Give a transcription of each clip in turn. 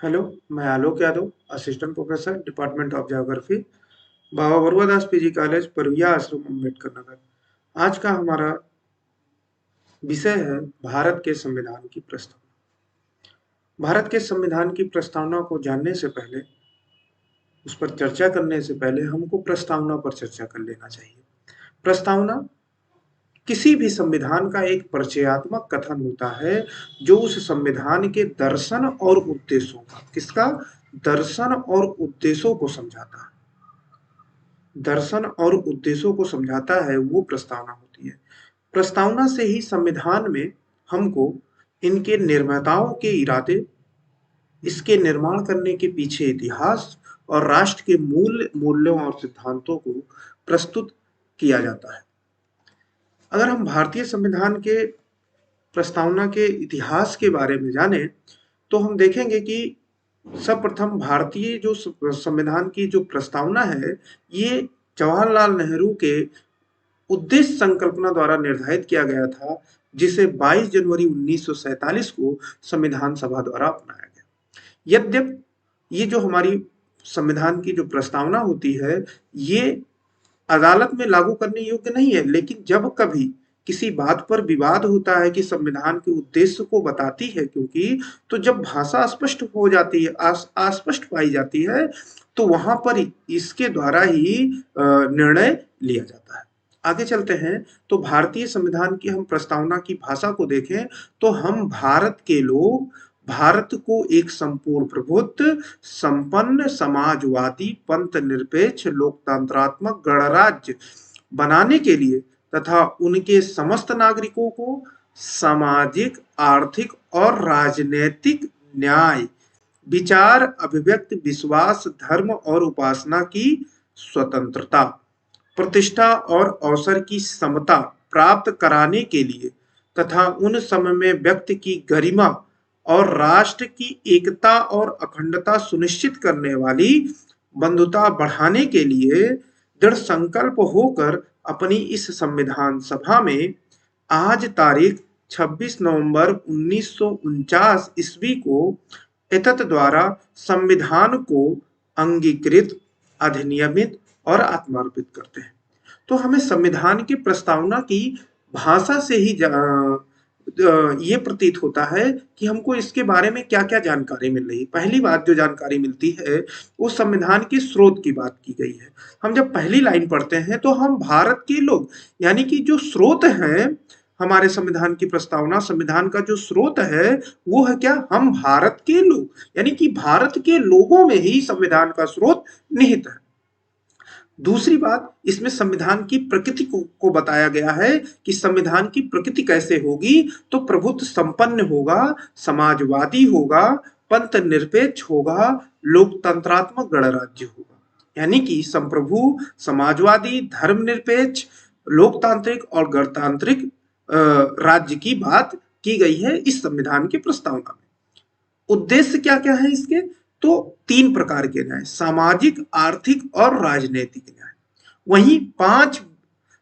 Hello, मैं Alok Yadav, assistant professor, department of geography, Baba Baruadas PG college, Parvia Ashram, Ambedkar नगर। आज का हमारा विषय है भारत के संविधान की प्रस्तावना। भारत के संविधान की प्रस्तावना को जानने से पहले, उस पर चर्चा करने से पहले हमको प्रस्तावना पर चर्चा कर लेना चाहिए। प्रस्तावना किसी भी संविधान का एक परिचयात्मक कथन होता है जो उस संविधान के दर्शन और उद्देश्यों का किसका दर्शन और उद्देश्यों को समझाता है। दर्शन और उद्देश्यों को समझाता है वो प्रस्तावना होती है। प्रस्तावना से ही संविधान में हमको इनके निर्माताओं के इरादे, इसके निर्माण करने के पीछे इतिहास और राष्ट्र के मूल्यों और सिद्धांतों को प्रस्तुत किया जाता है। अगर हम भारतीय संविधान के प्रस्तावना के इतिहास के बारे में जाने तो हम देखेंगे कि सर्वप्रथम भारतीय जो संविधान की जो प्रस्तावना है, ये जवाहरलाल नेहरू के उद्देश्य संकल्पना द्वारा निर्धारित किया गया था, जिसे 22 जनवरी 1947 को संविधान सभा द्वारा अपनाया गया। यद्यपि ये जो हमारी संविधान की जो प्रस्तावना होती है, ये अदालत में लागू करने योग्य नहीं है, लेकिन जब कभी किसी बात पर विवाद होता है कि संविधान के उद्देश्य को बताती है, क्योंकि तो जब भाषा अस्पष्ट हो जाती है, अस्पष्ट पाई जाती है, तो वहां पर इसके द्वारा ही निर्णय लिया जाता है। आगे चलते हैं तो भारतीय संविधान की हम प्रस्तावना की भाषा को देखें तो हम भारत के लोग भारत को एक संपूर्ण प्रभुत्व, संपन्न, समाजवादी, पंथ निरपेक्ष, लोकतंत्रात्मक गणराज्य बनाने के लिए तथा उनके समस्त नागरिकों को सामाजिक, आर्थिक और राजनैतिक न्याय, विचार, अभिव्यक्ति, विश्वास, धर्म और उपासना की स्वतंत्रता, प्रतिष्ठा और अवसर की समता प्राप्त कराने के लिए तथा उन समय में व्यक्ति की गरिमा और राष्ट्र की एकता और अखंडता सुनिश्चित करने वाली बंधुता बढ़ाने के लिए दृढ़ संकल्प होकर अपनी इस संविधान सभा में आज तारीख 26 नवंबर 1949 ईस्वी को एतत् द्वारा संविधान को अंगीकृत, अधिनियमित और आत्मार्पित करते हैं। तो हमें संविधान की प्रस्तावना की भाषा से ही ये प्रतीत होता है कि हमको इसके बारे में क्या-क्या जानकारी मिल रही है। पहली बात जो जानकारी मिलती है, वो संविधान के स्रोत की बात की गई है। हम जब पहली लाइन पढ़ते हैं तो हम भारत के लोग, यानी कि जो स्रोत हैं हमारे संविधान की प्रस्तावना, संविधान का जो स्रोत है वो है क्या? हम भारत के लोग, यानी कि भारत के लोगों में ही संविधान का स्रोत निहित है। दूसरी बात, इसमें संविधान की प्रकृति को बताया गया है कि संविधान की प्रकृति कैसे होगी, तो प्रभुत्व संपन्न होगा, समाजवादी होगा, पंथ निरपेक्ष होगा, लोकतंत्रात्मक गणराज्य होगा। यानी कि संप्रभु, समाजवादी, धर्मनिरपेक्ष, लोकतांत्रिक और गणतांत्रिक राज्य की बात की गई है इस संविधान की प्रस्तावना में। उद्देश्य क्या क्या है इसके? तो 3 प्रकार के न्याय, सामाजिक, आर्थिक और राजनीतिक न्याय। वहीं 5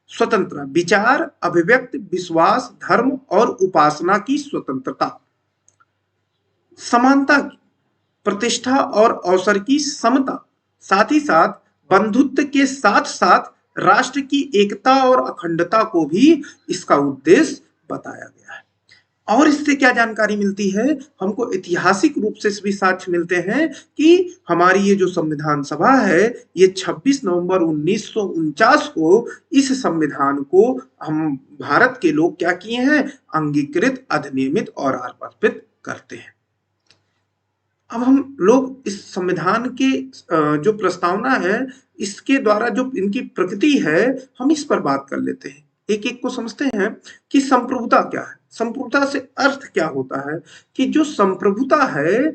स्वतंत्रता, विचार, अभिव्यक्ति, विश्वास, धर्म और उपासना की स्वतंत्रता, समानता, प्रतिष्ठा और अवसर की समता, साथ ही साथ बंधुत्व के साथ साथ राष्ट्र की एकता और अखंडता को भी इसका उद्देश्य बताया गया है। और इससे क्या जानकारी मिलती है? हमको ऐतिहासिक रूप से भी साक्ष्य मिलते हैं कि हमारी ये जो संविधान सभा है, ये 26 नवंबर 1949 को इस संविधान को हम भारत के लोग क्या किए हैं? अंगीकृत, अधिनियमित और आत्मार्पित करते हैं। अब हम लोग इस संविधान के जो प्रस्तावना है, इसके द्वारा जो इनकी प्रकृति है, हम इस पर बात कर लेते हैं। एक एक को समझते हैं कि संप्रभुता क्या है। संप्रभुता से अर्थ क्या होता है कि जो संप्रभुता है,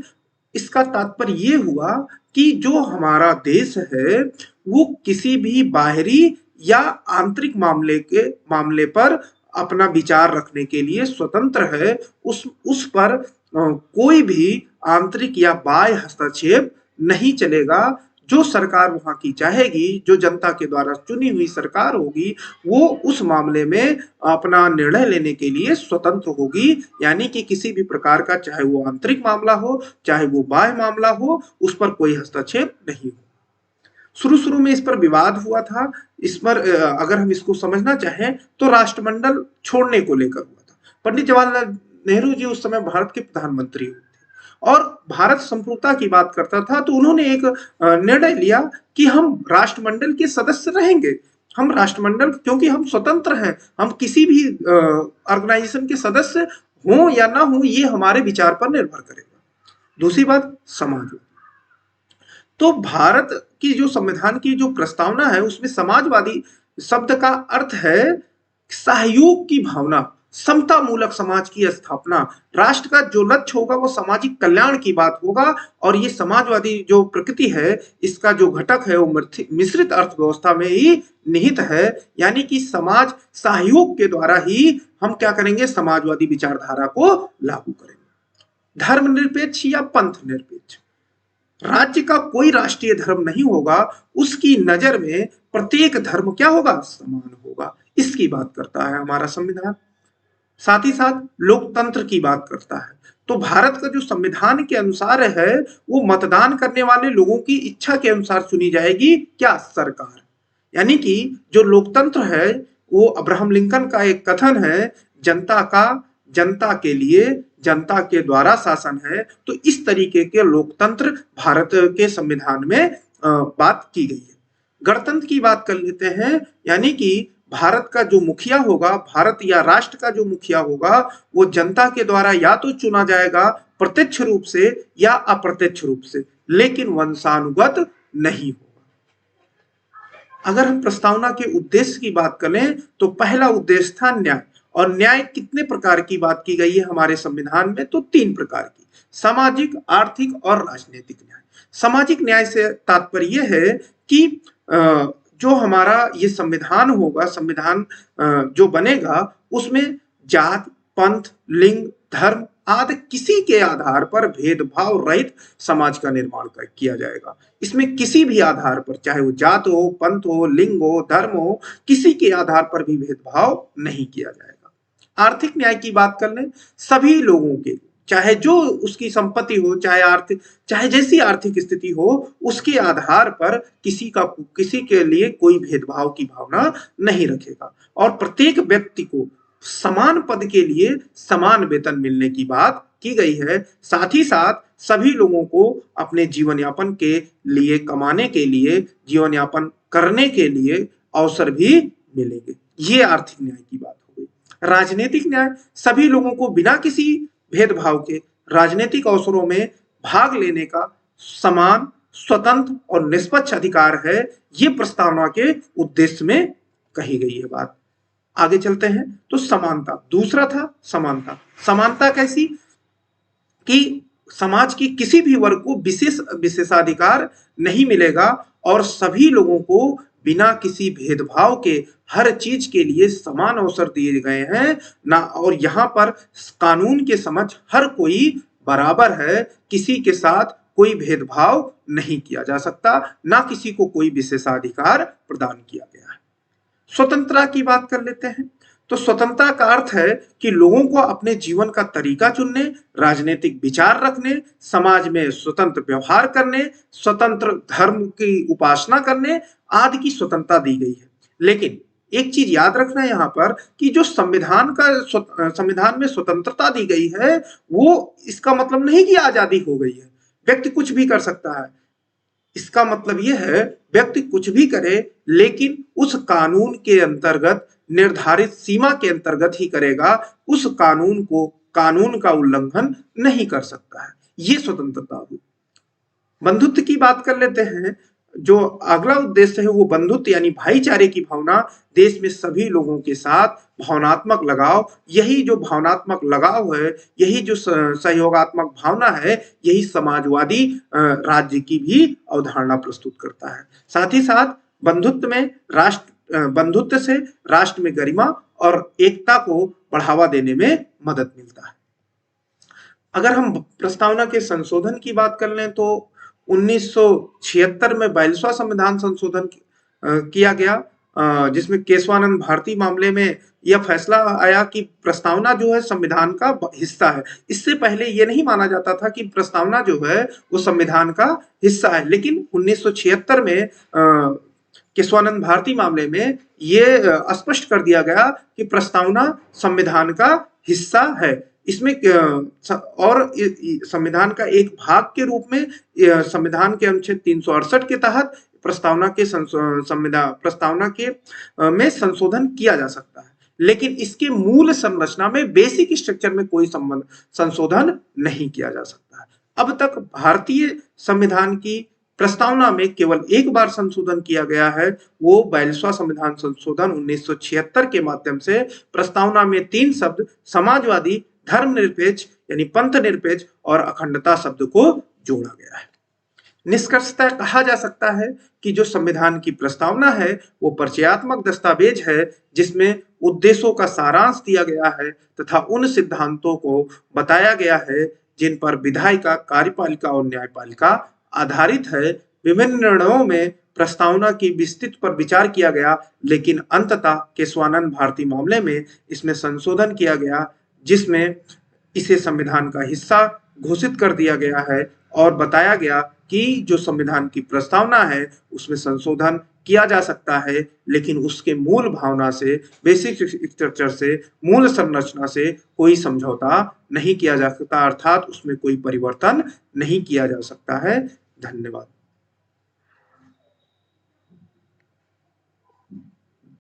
इसका तात्पर्य ये हुआ कि जो हमारा देश है वो किसी भी बाहरी या आंतरिक मामले पर अपना विचार रखने के लिए स्वतंत्र है। उस पर कोई भी आंतरिक या बाह्य हस्तक्षेप नहीं चलेगा। जो सरकार वहां की चाहेगी, जो जनता के द्वारा चुनी हुई सरकार होगी, वो उस मामले में अपना निर्णय लेने के लिए स्वतंत्र होगी। यानी कि किसी भी प्रकार का, चाहे वो आंतरिक मामला हो, चाहे वो बाह्य मामला हो, उस पर कोई हस्तक्षेप नहीं हो। शुरू शुरू में इस पर विवाद हुआ था। इस पर अगर हम इसको समझना चाहें तो राष्ट्रमंडल छोड़ने को लेकर हुआ था। पंडित जवाहरलाल नेहरू जी उस समय भारत के प्रधानमंत्री थे और भारत संप्रभुता की बात करता था, तो उन्होंने एक निर्णय लिया कि हम राष्ट्रमंडल के सदस्य रहेंगे। हम राष्ट्रमंडल, क्योंकि हम स्वतंत्र हैं, हम किसी भी ऑर्गेनाइजेशन के सदस्य हों या ना हो, ये हमारे विचार पर निर्भर करेगा। दूसरी बात, समाजवाद। तो भारत की जो संविधान की जो प्रस्तावना है, उसमें समाजवादी शब्द का अर्थ है सहयोग की भावना, समता मूलक समाज की स्थापना। राष्ट्र का जो लक्ष्य होगा वो सामाजिक कल्याण की बात होगा। और ये समाजवादी जो प्रकृति है, इसका जो घटक है वो मिश्रित अर्थव्यवस्था में ही निहित है। यानी कि समाज सहयोग के द्वारा ही हम क्या करेंगे, समाजवादी विचारधारा को लागू करेंगे। धर्मनिरपेक्ष या पंथ निरपेक्ष, राज्य का कोई राष्ट्रीय धर्म नहीं होगा, उसकी नजर में प्रत्येक धर्म क्या होगा, समान होगा। इसकी बात करता है हमारा संविधान। साथ ही साथ लोकतंत्र की बात करता है। तो भारत का जो संविधान के अनुसार है, वो मतदान करने वाले लोगों की इच्छा के अनुसार चुनी जाएगी क्या, सरकार। यानी कि जो लोकतंत्र है, वो अब्राहम लिंकन का एक कथन है, जनता का जनता के लिए जनता के द्वारा शासन है। तो इस तरीके के लोकतंत्र भारत के संविधान में बात की गई है। गणतंत्र की बात कर लेते हैं। यानी कि भारत का जो मुखिया होगा, भारत या राष्ट्र का जो मुखिया होगा, वो जनता के द्वारा या तो चुना जाएगा प्रत्यक्ष रूप से या अप्रत्यक्ष रूप से, लेकिन वंशानुगत नहीं होगा। अगर हम प्रस्तावना के उद्देश्य की बात करें तो पहला उद्देश्य था न्याय। और न्याय कितने प्रकार की बात की गई है हमारे संविधान में, तो 3 प्रकार की, सामाजिक, आर्थिक और राजनीतिक न्याय। सामाजिक न्याय से तात्पर्य यह है कि जो हमारा ये संविधान होगा, संविधान जो बनेगा, उसमें जात, पंथ, लिंग, धर्म आदि किसी के आधार पर भेदभाव रहित समाज का निर्माण किया जाएगा। इसमें किसी भी आधार पर, चाहे वो जात हो, पंथ हो, लिंग हो, धर्म हो, किसी के आधार पर भी भेदभाव नहीं किया जाएगा। आर्थिक न्याय की बात कर लें, सभी लोगों के, चाहे जो उसकी संपत्ति हो, चाहे जैसी आर्थिक स्थिति हो, उसके आधार पर किसी के लिए कोई भेदभाव की भावना नहीं रखेगा। और प्रत्येक व्यक्ति को समान पद के लिए समान वेतन मिलने की बात की गई है। साथ ही साथ सभी लोगों को अपने जीवन यापन के लिए, कमाने के लिए, जीवन यापन करने के लिए अवसर भी मिलेंगे। ये आर्थिक न्याय की बात हो गई। राजनीतिक न्याय, सभी लोगों को बिना किसी भेदभाव के राजनीतिक अवसरों में भाग लेने का समान, स्वतंत्र और निष्पक्ष अधिकार है। ये प्रस्तावना के उद्देश्य में कही गई है बात। आगे चलते हैं तो समानता, दूसरा था समानता। समानता कैसी, कि समाज की किसी भी वर्ग को विशेषाधिकार नहीं मिलेगा और सभी लोगों को बिना किसी भेदभाव के हर चीज के लिए समान अवसर दिए गए हैं ना। और यहाँ पर कानून के समक्ष हर कोई बराबर है, किसी के साथ कोई भेदभाव नहीं किया जा सकता, ना किसी को कोई विशेषाधिकार प्रदान किया गया है। स्वतंत्रता की बात कर लेते हैं। तो स्वतंत्रता का अर्थ है कि लोगों को अपने जीवन का तरीका चुनने, राजनीतिक विचार रखने, समाज में स्वतंत्र व्यवहार करने, स्वतंत्र धर्म की उपासना करने आदि की स्वतंत्रता दी गई है। लेकिन एक चीज याद रखना यहाँ पर, कि जो संविधान में स्वतंत्रता दी गई है, वो इसका मतलब नहीं कि आजादी हो गई है, व्यक्ति कुछ भी कर सकता है। इसका मतलब यह है व्यक्ति कुछ भी करे, लेकिन उस कानून के अंतर्गत, निर्धारित सीमा के अंतर्गत ही करेगा। उस कानून का उल्लंघन नहीं कर सकता है। ये स्वतंत्रता हुई। बंधुत्व की बात कर लेते हैं। जो अगला उद्देश्य है वो बंधुत्व यानी भाईचारे की भावना, देश में सभी लोगों के साथ भावनात्मक लगाव। यही जो भावनात्मक लगाव है, यही जो सहयोगात्मक भावना है, यही समाजवादी राज्य की भी अवधारणा प्रस्तुत करता है। साथ ही साथ बंधुत्व से राष्ट्र में गरिमा और एकता को बढ़ावा देने में मदद मिलता है। अगर हम प्रस्तावना के संशोधन की बात कर लें तो 1976 में 42वां संविधान संशोधन किया गया, जिसमें केशवानंद भारती मामले में यह फैसला आया कि प्रस्तावना जो है संविधान का हिस्सा है। इससे पहले ये नहीं माना जाता था कि प्रस्तावना जो है वो संविधान का हिस्सा है, लेकिन 1976 में केशवानंद भारती मामले में ये स्पष्ट कर दिया गया कि प्रस्तावना संविधान का हिस्सा है। इसमें और संविधान का एक भाग के रूप में संविधान के अनुच्छेद 368 के तहत प्रस्तावना के में संशोधन किया जा सकता है, लेकिन इसके मूल संरचना में, बेसिक स्ट्रक्चर में कोई संशोधन नहीं किया जा सकता है। अब तक भारतीय संविधान की प्रस्तावना में केवल एक बार संशोधन किया गया है, वो 42वां संविधान संशोधन 1976 के माध्यम से प्रस्तावना में 3 शब्द समाजवादी, धर्मनिरपेक्ष यानी पंथ निरपेक्ष और अखंडता शब्द को जोड़ा गया है। निष्कर्षतः कहा जा सकता है कि जो संविधान की प्रस्तावना है वो परिचयात्मक दस्तावेज है, जिसमें उद्देश्यों का सारांश दिया गया है तथा उन सिद्धांतों को बताया गया है जिन पर विधायिका, कार्यपालिका और न्यायपालिका आधारित है। विभिन्न निर्णयों में प्रस्तावना की विस्तृत पर विचार किया गया, लेकिन अंततः केशवानंद भारती मामले में इसमें संशोधन किया गया, जिसमें इसे संविधान का हिस्सा घोषित कर दिया गया है और बताया गया कि जो संविधान की प्रस्तावना है उसमें संशोधन किया जा सकता है, लेकिन उसके मूल भावना से, बेसिक स्ट्रक्चर से, मूल संरचना से कोई समझौता नहीं किया जा सकता, अर्थात उसमें कोई परिवर्तन नहीं किया जा सकता है। धन्यवाद।